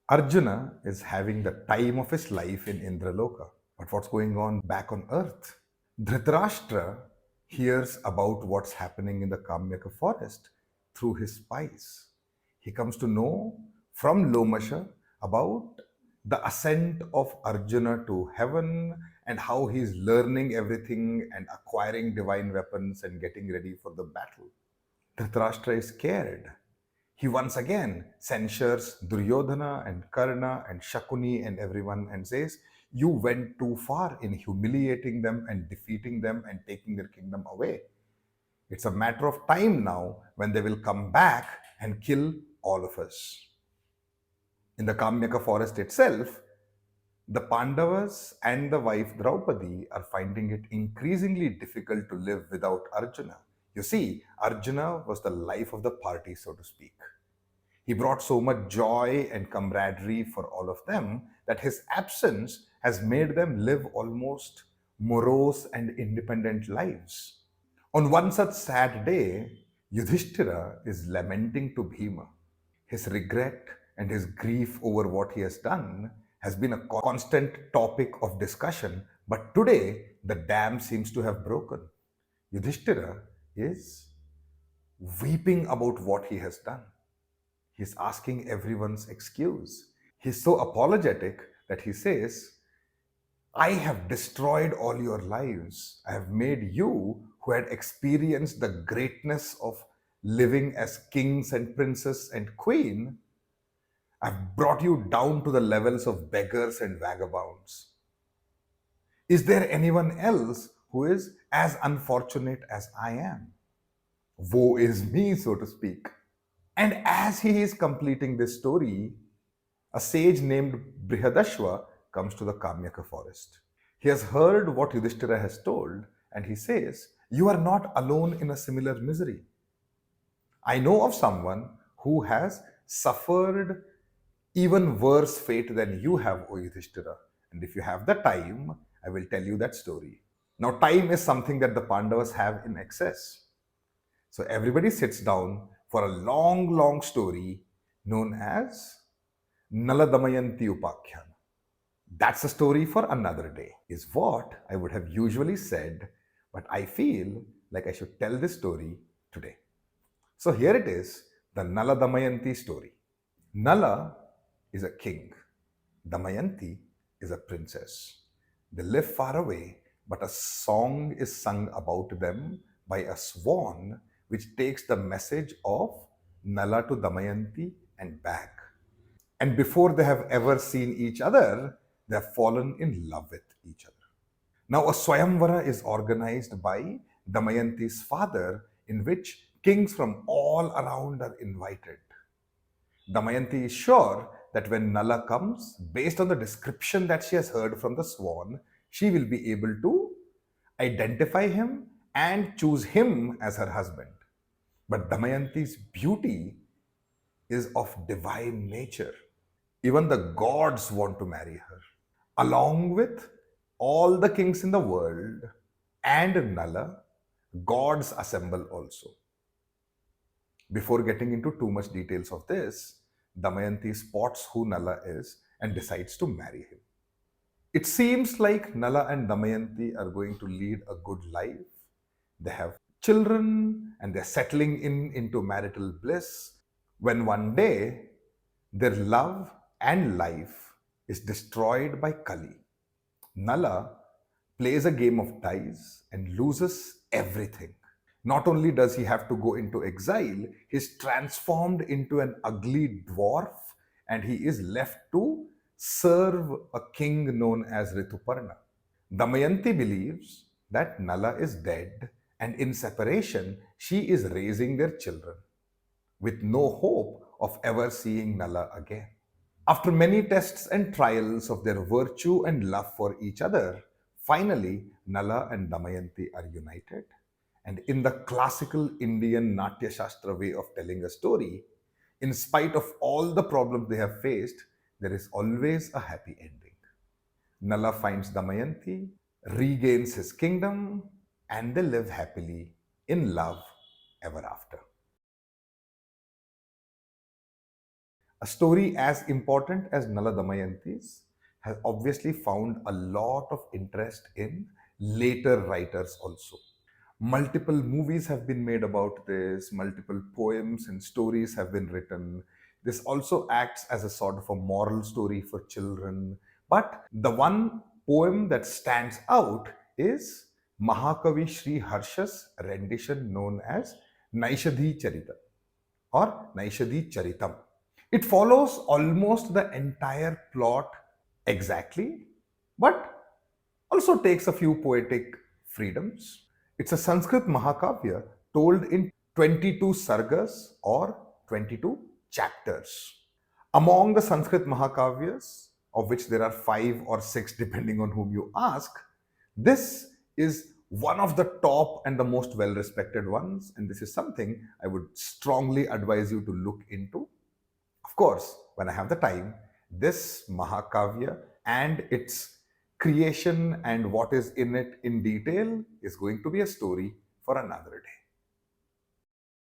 Arjuna is having the time of his life in Indraloka. But what's going on back on earth? Dhritarashtra hears about what's happening in the Kamyaka forest through his spies. He comes to know from Lomasha about the ascent of Arjuna to heaven and how he's learning everything and acquiring divine weapons and getting ready for the battle. Dhritarashtra is scared. He once again censures Duryodhana and Karna and Shakuni and everyone and says, "You went too far in humiliating them and defeating them and taking their kingdom away. It's a matter of time now when they will come back and kill all of us." In the Kamyaka forest itself, the Pandavas and the wife Draupadi are finding it increasingly difficult to live without Arjuna. You see, Arjuna was the life of the party, so to speak. He brought so much joy and camaraderie for all of them that his absence has made them live almost morose and independent lives. On one such sad day, Yudhishthira is lamenting to Bhima. His regret and his grief over what he has done has been a constant topic of discussion, but today the dam seems to have broken. Yudhishthira is weeping about what he has done. He's asking everyone's excuse. He's so apologetic that he says, "I have destroyed all your lives. I have made you, who had experienced the greatness of living as kings and princes and queen, I've brought you down to the levels of beggars and vagabonds. Is there anyone else who is as unfortunate as I am? Woe is me, so to speak." And as he is completing this story, a sage named Brihadashva comes to the Kamyaka forest. He has heard what Yudhishthira has told, and he says, "You are not alone in a similar misery. I know of someone who has suffered even worse fate than you have, O Yudhishthira. And if you have the time, I will tell you that story." Now, time is something that the Pandavas have in excess. So everybody sits down for a long, long story known as Nala Damayanti Upakhyana. That's a story for another day, is what I would have usually said, but I feel like I should tell this story today. So here it is, the Nala Damayanti story. Nala is a king. Damayanti is a princess. They live far away, but a song is sung about them by a swan which takes the message of Nala to Damayanti and back. And before they have ever seen each other, they have fallen in love with each other. Now, a swayamvara is organized by Damayanti's father, in which kings from all around are invited. Damayanti is sure that when Nala comes, based on the description that she has heard from the swan, she will be able to identify him and choose him as her husband. But Damayanti's beauty is of divine nature. Even the gods want to marry her. Along with all the kings in the world and Nala, gods assemble also. Before getting into too much details of this, Damayanti spots who Nala is and decides to marry him. It seems like Nala and Damayanti are going to lead a good life. They have children and they're settling into marital bliss, when one day their love and life is destroyed by Kali. Nala plays a game of dice and loses everything. Not only does he have to go into exile, he's transformed into an ugly dwarf and he is left to serve a king known as Rituparna. Damayanti believes that Nala is dead and in separation she is raising their children with no hope of ever seeing Nala again. After many tests and trials of their virtue and love for each other, finally Nala and Damayanti are united. And in the classical Indian Natya Shastra way of telling a story, in spite of all the problems they have faced, there is always a happy ending. Nala finds Damayanti, regains his kingdom, and they live happily in love ever after. A story as important as Nala Damayanti's has obviously found a lot of interest in later writers also. Multiple movies have been made about this, multiple poems and stories have been written. This also acts as a sort of a moral story for children. But the one poem that stands out is Mahakavi Shriharsha's rendition known as Naishadhiya Charita or Naishadhiya Charitam. It follows almost the entire plot exactly, but also takes a few poetic freedoms. It's a Sanskrit Mahakavya told in 22 sargas or 22 chapters. Among the Sanskrit Mahakavyas, of which there are 5 or 6 depending on whom you ask, this is one of the top and the most well respected ones, and this is something I would strongly advise you to look into. Of course, when I have the time, this Mahakavya and its creation and what is in it in detail is going to be a story for another day.